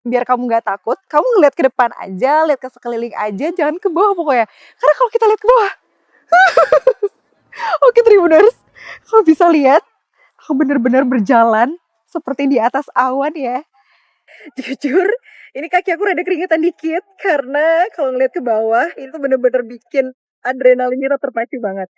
Biar kamu nggak takut, kamu ngeliat ke depan aja, lihat ke sekeliling aja, jangan ke bawah pokoknya. Karena kalau kita lihat ke bawah, oke Tribuners, kalau bisa lihat, aku bener-bener berjalan seperti di atas awan ya. Jujur, ini kaki aku rada keringetan dikit karena kalau ngeliat ke bawah itu bener-bener bikin adrenalin kita terpacu banget.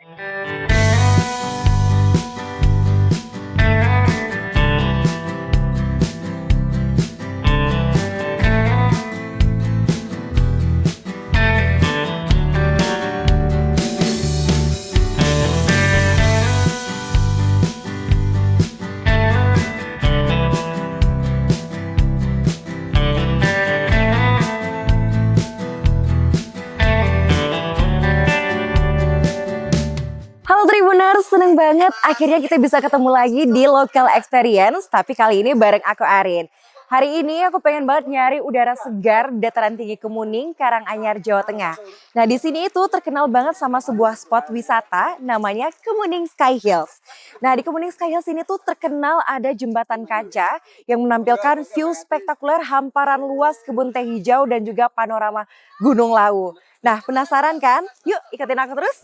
Halo Tribuners, seneng banget akhirnya kita bisa ketemu lagi di Local Experience, tapi kali ini bareng aku Arin. Hari ini aku pengen banget nyari udara segar dataran tinggi Kemuning, Karanganyar, Jawa Tengah. Nah di sini itu terkenal banget sama sebuah spot wisata namanya Kemuning Sky Hills. Nah di Kemuning Sky Hills ini tuh terkenal ada jembatan kaca yang menampilkan view spektakuler hamparan luas kebun teh hijau dan juga panorama Gunung Lawu. Nah penasaran kan? Yuk ikutin aku terus.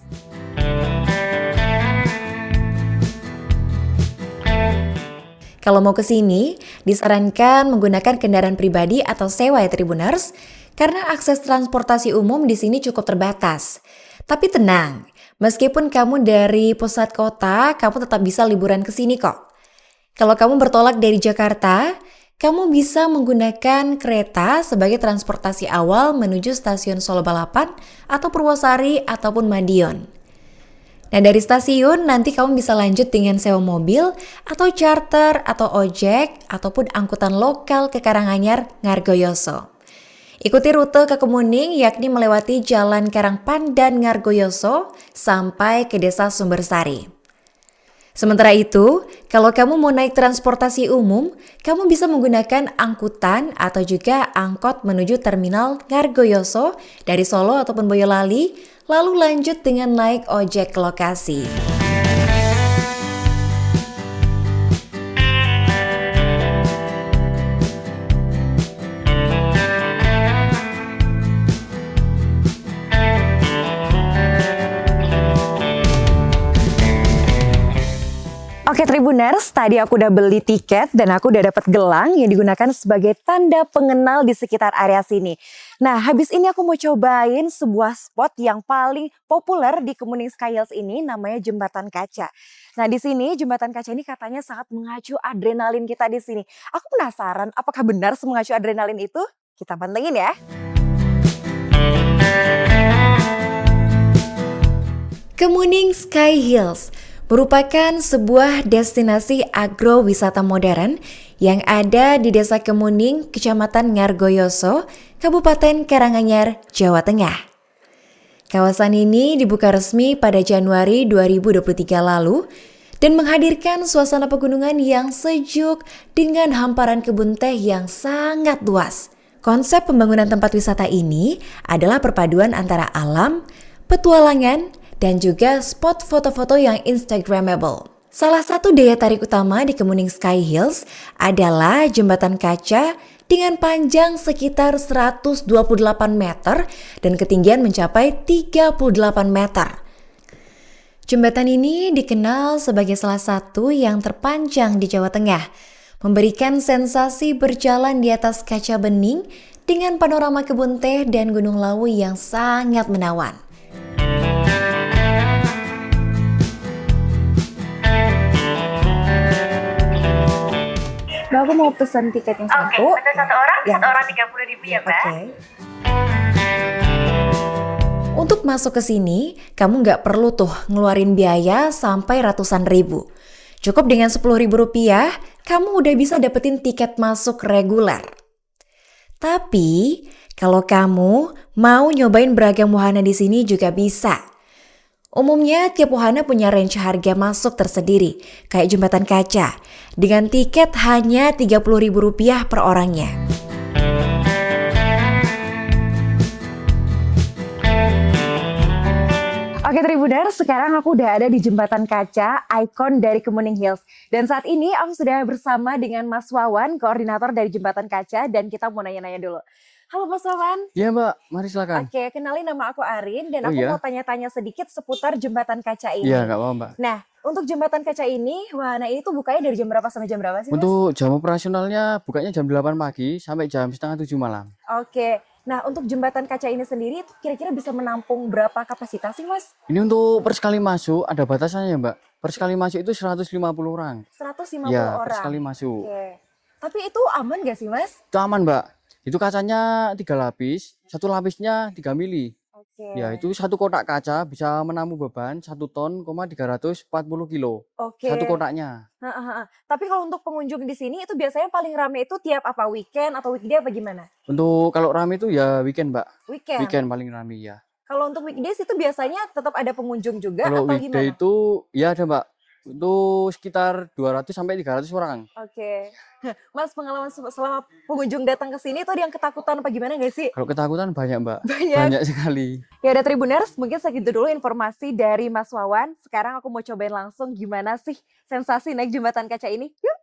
Kalau mau ke sini, disarankan menggunakan kendaraan pribadi atau sewa ya Tribuners, karena akses transportasi umum di sini cukup terbatas. Tapi tenang, meskipun kamu dari pusat kota, kamu tetap bisa liburan ke sini kok. Kalau kamu bertolak dari Jakarta, kamu bisa menggunakan kereta sebagai transportasi awal menuju stasiun Solo Balapan atau Purwosari ataupun Madiun. Nah dari stasiun nanti kamu bisa lanjut dengan sewa mobil atau charter atau ojek ataupun angkutan lokal ke Karanganyar Ngargoyoso. Ikuti rute ke Kemuning yakni melewati Jalan Karangpan dan Ngargoyoso sampai ke Desa Sumbersari. Sementara itu, kalau kamu mau naik transportasi umum, kamu bisa menggunakan angkutan atau juga angkot menuju terminal Ngargoyoso dari Solo ataupun Boyolali, lalu lanjut dengan naik ojek ke lokasi. Oke Tribuners, tadi aku udah beli tiket dan aku udah dapat gelang yang digunakan sebagai tanda pengenal di sekitar area sini. Nah, habis ini aku mau cobain sebuah spot yang paling populer di Kemuning Sky Hills ini, namanya Jembatan Kaca. Nah, di sini Jembatan Kaca ini katanya sangat mengacu adrenalin kita di sini. Aku penasaran, apakah benar semengacu adrenalin itu? Kita pantengin ya. Kemuning Sky Hills merupakan sebuah destinasi agrowisata modern yang ada di Desa Kemuning, Kecamatan Ngargoyoso, Kabupaten Karanganyar, Jawa Tengah. Kawasan ini dibuka resmi pada Januari 2023 lalu dan menghadirkan suasana pegunungan yang sejuk dengan hamparan kebun teh yang sangat luas. Konsep pembangunan tempat wisata ini adalah perpaduan antara alam, petualangan, dan juga spot foto-foto yang Instagramable. Salah satu daya tarik utama di Kemuning Sky Hills adalah jembatan kaca dengan panjang sekitar 128 meter dan ketinggian mencapai 38 meter. Jembatan ini dikenal sebagai salah satu yang terpanjang di Jawa Tengah, memberikan sensasi berjalan di atas kaca bening dengan panorama kebun teh dan Gunung Lawu yang sangat menawan. Mbak, aku mau pesan tiketnya satu. Oke, satu orang, ya. Satu orang 30.000 ya, Mbak. Oke. Untuk masuk ke sini, kamu nggak perlu tuh ngeluarin biaya sampai ratusan ribu. Cukup dengan Rp10.000, kamu udah bisa dapetin tiket masuk reguler. Tapi, kalau kamu mau nyobain beragam wahana di sini juga bisa. Umumnya tiap wahana punya range harga masuk tersendiri, kayak jembatan kaca, dengan tiket hanya Rp30.000 per orangnya. Oke Oke Tribuners, sekarang aku udah ada di Jembatan Kaca, ikon dari Kemuning Hills. Dan saat ini aku sudah bersama dengan Mas Wawan, koordinator dari Jembatan Kaca, dan kita mau nanya-nanya dulu. Halo Mas Wawan. Iya Mbak, mari silakan. Oke, kenalin nama aku Arin, dan Oh aku mau iya? tanya-tanya sedikit seputar Jembatan Kaca Iya ini. nggak apa-apa Mbak. Nah, untuk Jembatan Kaca ini, wahana ini tuh bukanya dari jam berapa sampai jam berapa sih Mas? Untuk jam operasionalnya bukanya jam 8 pagi sampai jam setengah 7 malam. Oke, nah untuk Jembatan Kaca ini sendiri, kira-kira bisa menampung berapa kapasitas sih Mas? Ini untuk per sekali masuk ada batasannya Mbak. Per sekali masuk itu 150 orang. 150 Iya, per orang. sekali masuk. Oke, tapi itu aman gak sih Mas? Itu aman Mbak. Itu kacanya 3 lapis, satu lapisnya 3 mili. Oke. Ya, itu satu kotak kaca bisa menampung beban 1 ton, 340 kilo. Oke. Satu kotaknya. Heeh. Tapi kalau untuk pengunjung di sini itu biasanya paling rame itu tiap apa weekend atau weekday apa gimana? Untuk kalau rame itu ya weekend Mbak. Weekend. Weekend paling rame ya. Kalau untuk weekdays itu biasanya tetap ada pengunjung juga Kalau atau weekday gimana? itu ya ada Mbak. Itu sekitar 200 sampai 300 orang. Oke. Mas, pengalaman selama pengunjung datang ke sini tuh ada yang ketakutan apa gimana gak sih? Kalau ketakutan banyak Mbak. Banyak. Banyak sekali. Ya udah Tribuners, mungkin segitu dulu informasi dari Mas Wawan. Sekarang aku mau cobain langsung gimana sih sensasi naik Jembatan Kaca ini. Yuk.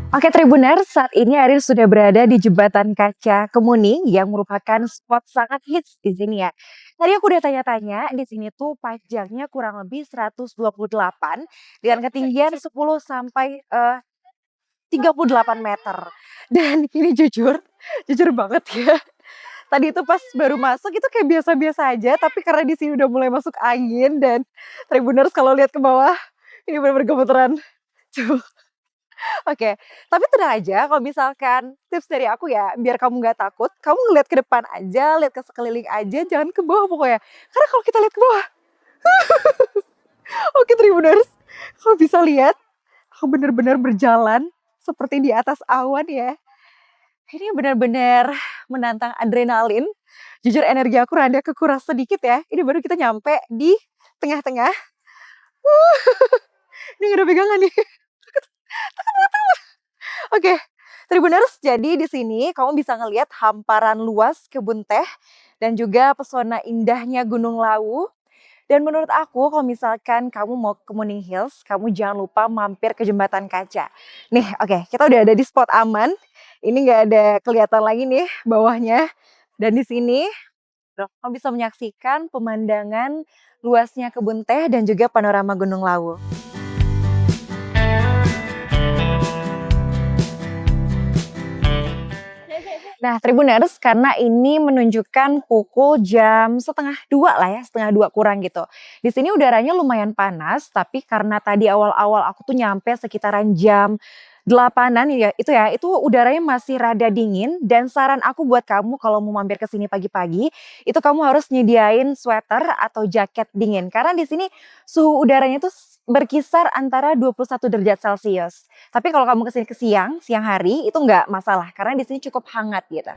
Oke Tribuners, saat ini Arin sudah berada di Jembatan Kaca Kemuning yang merupakan spot sangat hits di sini ya. Tadi aku udah tanya-tanya, di sini tuh panjangnya kurang lebih 128 dengan ketinggian 10 sampai 38 meter. Dan ini jujur banget ya. Tadi itu pas baru masuk itu kayak biasa-biasa aja, tapi karena di sini udah mulai masuk angin dan Tribuners kalau lihat ke bawah, ini benar-benar gemeteran. Coba. Oke, tapi tenang aja kalau misalkan tips dari aku ya, biar kamu nggak takut, kamu ngeliat ke depan aja, lihat ke sekeliling aja, jangan ke bawah pokoknya. Karena kalau kita lihat ke bawah, oke Tribuners, kalau bisa lihat, aku benar-benar berjalan seperti di atas awan ya. Ini benar-benar menantang adrenalin. Jujur energi aku rada kekuras sedikit ya. Ini baru kita nyampe di tengah-tengah. Ini gak ada pegangan nih. Oke, Tribuners, jadi di sini kamu bisa ngelihat hamparan luas kebun teh dan juga pesona indahnya Gunung Lawu. Dan menurut aku kalau misalkan kamu mau ke Kemuning Hills, kamu jangan lupa mampir ke Jembatan Kaca. Nih, oke, kita udah ada di spot aman. Ini nggak ada kelihatan lagi nih bawahnya. Dan di sini kamu bisa menyaksikan pemandangan luasnya kebun teh dan juga panorama Gunung Lawu. Nah, Tribuners, karena ini menunjukkan pukul jam setengah 2 lah ya, setengah 2 kurang gitu. Di sini udaranya lumayan panas, tapi karena tadi awal-awal aku tuh nyampe sekitaran jam 8-an ya, itu udaranya masih rada dingin dan saran aku buat kamu kalau mau mampir ke sini pagi-pagi, itu kamu harus nyediain sweater atau jaket dingin karena di sini suhu udaranya tuh berkisar antara 21 derajat Celcius. Tapi kalau kamu kesini ke siang hari itu nggak masalah karena di sini cukup hangat gitu.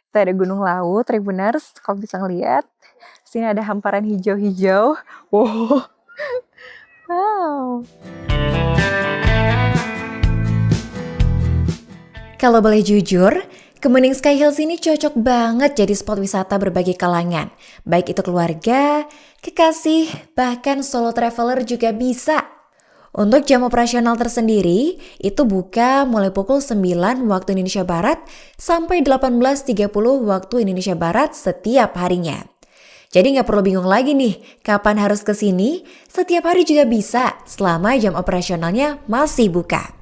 Kita ada Gunung Lawu, Tribuners, kamu bisa ngeliat. Sini ada hamparan hijau-hijau. Wow. Wow. Kalau boleh jujur, Kemuning Sky Hills ini cocok banget jadi spot wisata berbagai kalangan. Baik itu keluarga, kekasih, bahkan solo traveler juga bisa. Untuk jam operasional tersendiri, itu buka mulai pukul 9 waktu Indonesia Barat sampai 18.30 waktu Indonesia Barat setiap harinya. Jadi nggak perlu bingung lagi nih, kapan harus ke sini? Setiap hari juga bisa, selama jam operasionalnya masih buka.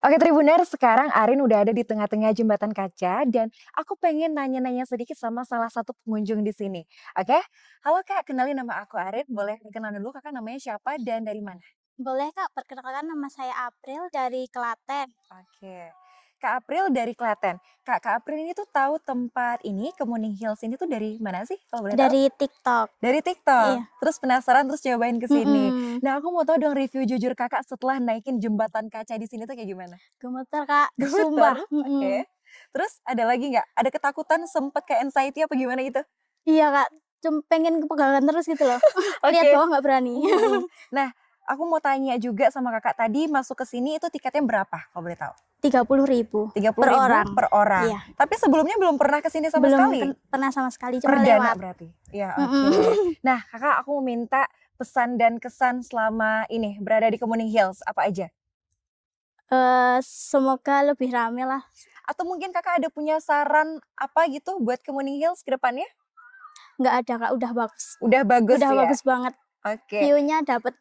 Oke Tribuners, sekarang Arin udah ada di tengah-tengah Jembatan Kaca dan aku pengen nanya-nanya sedikit sama salah satu pengunjung di sini. Oke, halo Kak, kenalin nama aku Arin. Boleh dikenal dulu Kakak namanya siapa dan dari mana? Boleh Kak, perkenalkan nama saya April dari Klaten. Oke, Kak April dari Klaten. Kak April ini tuh tahu tempat ini, Kemuning Hills ini tuh dari mana sih kalau boleh tahu? Dari TikTok. Dari TikTok. Iya. Terus penasaran terus cobain ke sini. Mm-mm. Nah, aku mau tahu dong review jujur Kakak setelah naikin jembatan kaca di sini tuh kayak gimana? Gemeter Kak, Gemeter? sumpah. Oke. Terus ada lagi nggak? Ada ketakutan sempet kayak anxiety apa gimana gitu? Iya Kak, cuma pengen kepegangan terus gitu loh. Lihat Oke. bawah nggak berani. Nah, aku mau tanya juga sama Kakak tadi masuk ke sini itu tiketnya berapa kalau boleh tahu? 30.000 30.000 per orang. per orang. Iya. Tapi sebelumnya belum pernah ke sini sama Belum sekali. pernah sama sekali, cuma Perdana lewat. berarti. Ya, oke. Nah, Kakak aku mau minta pesan dan kesan selama ini berada di Kemuning Hills apa aja? Semoga lebih rame lah. Atau mungkin Kakak ada punya saran apa gitu buat Kemuning Hills ke depannya? Nggak ada Kak, udah bagus. Udah bagus Udah ya? bagus banget. Oke. View-nya dapet.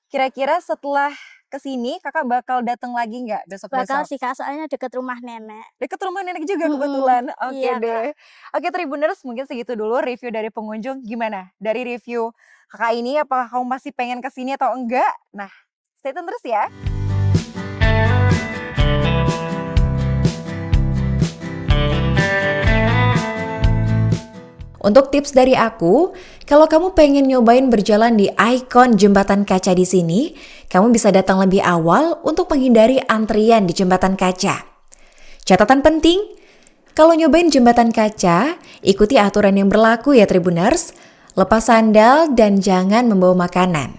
Kira-kira setelah kesini Kakak bakal datang lagi nggak besok-besok? Bakal sih Kak, soalnya deket rumah nenek. Deket rumah nenek juga kebetulan. Oke Iya, deh. Oke Tribuners, mungkin segitu dulu review dari pengunjung. Gimana? Dari review Kakak ini apakah kamu masih pengen kesini atau enggak? Nah, stay tune terus ya. Untuk tips dari aku, kalau kamu pengen nyobain berjalan di ikon jembatan kaca di sini, kamu bisa datang lebih awal untuk menghindari antrian di jembatan kaca. Catatan penting, kalau nyobain jembatan kaca, ikuti aturan yang berlaku ya Tribuners. Lepas sandal dan jangan membawa makanan.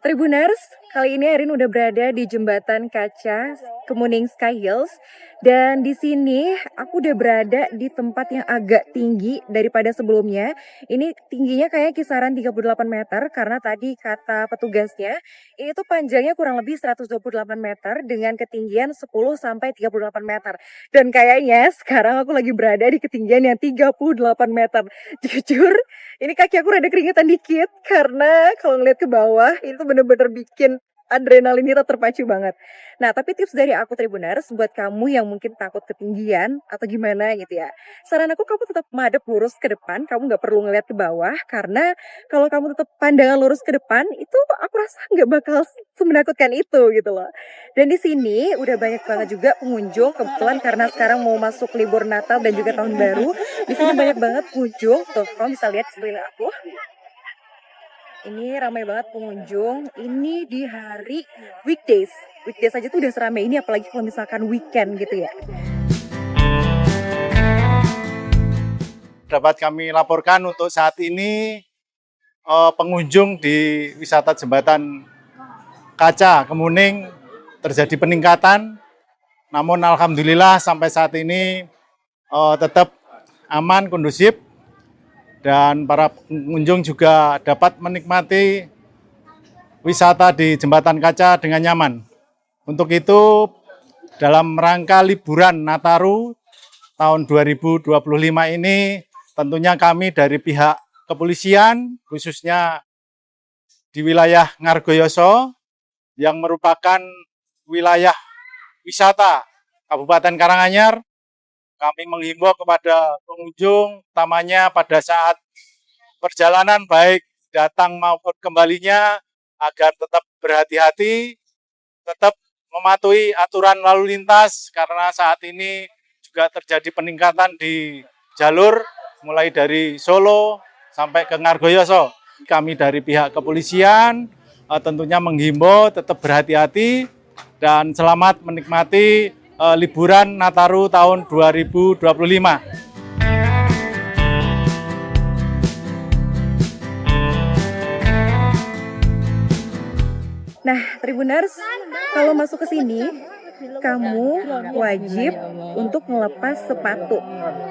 Tribuners, kali ini Erin udah berada di jembatan kaca Kemuning Sky Hills dan di sini aku udah berada di tempat yang agak tinggi daripada sebelumnya. Ini tingginya kayak kisaran 38 meter karena tadi kata petugasnya ini tuh panjangnya kurang lebih 128 meter dengan ketinggian 10 sampai 38 meter. Dan kayaknya sekarang aku lagi berada di ketinggian yang 38 meter. Jujur, ini kaki aku rada keringetan dikit karena kalau ngeliat ke bawah itu bener-bener bikin adrenalin kita terpacu banget. Nah, tapi tips dari aku Tribuners buat kamu yang mungkin takut ketinggian atau gimana gitu ya. Saran aku kamu tetap madep lurus ke depan, kamu nggak perlu ngeliat ke bawah karena kalau kamu tetap pandangan lurus ke depan itu aku rasa nggak bakal semenakutkan itu gitu loh. Dan di sini udah banyak banget juga pengunjung kebetulan karena sekarang mau masuk libur Natal dan juga Tahun Baru. Di sini banyak banget pengunjung. Tuh, kamu bisa lihat sekeliling aku. Ini ramai banget pengunjung. Ini di hari weekdays. Weekdays aja tuh udah seramai ini apalagi kalau misalkan weekend gitu ya. Dapat kami laporkan untuk saat ini pengunjung di wisata jembatan kaca Kemuning terjadi peningkatan. Namun alhamdulillah sampai saat ini tetap aman, kondusif. Dan para pengunjung juga dapat menikmati wisata di jembatan kaca dengan nyaman. Untuk itu, dalam rangka liburan Nataru tahun 2025 ini, tentunya kami dari pihak kepolisian, khususnya di wilayah Ngargoyoso, yang merupakan wilayah wisata Kabupaten Karanganyar, kami menghimbau kepada pengunjung, utamanya pada saat perjalanan baik datang maupun kembalinya, agar tetap berhati-hati, tetap mematuhi aturan lalu lintas, karena saat ini juga terjadi peningkatan di jalur, mulai dari Solo sampai ke Ngargoyoso. Kami dari pihak kepolisian tentunya menghimbau tetap berhati-hati dan selamat menikmati liburan Nataru tahun 2025. Nah, Tribuners, kalau masuk ke sini, kamu wajib untuk melepas sepatu.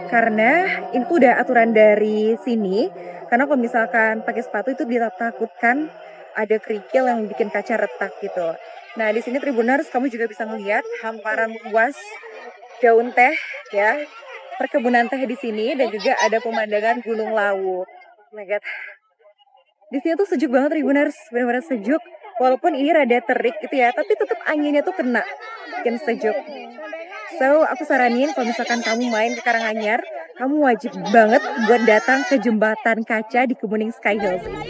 Karena itu udah aturan dari sini. Karena kalau misalkan pakai sepatu itu ditakutkan ada kerikil yang bikin kaca retak gitu. Nah, di sini Tribuners kamu juga bisa melihat hamparan luas daun teh ya, perkebunan teh di sini dan juga ada pemandangan Gunung Lawu. Oh my god. Di sini tuh sejuk banget Tribuners, benar-benar sejuk. Walaupun ini rada terik gitu ya, tapi tetap anginnya tuh kena, bikin sejuk. So, aku saranin kalau misalkan kamu main ke Karanganyar, kamu wajib banget buat datang ke jembatan kaca di Kemuning Sky Hills ini.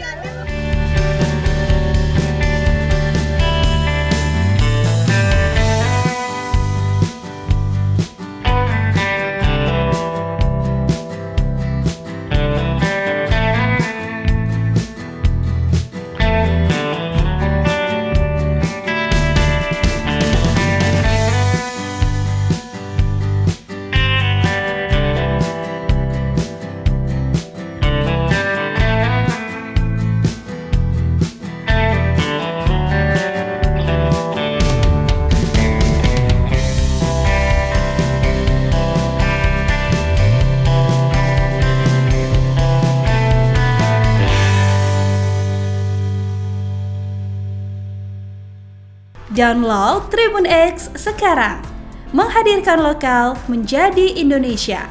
Download Tribun X sekarang. Menghadirkan lokal menjadi Indonesia.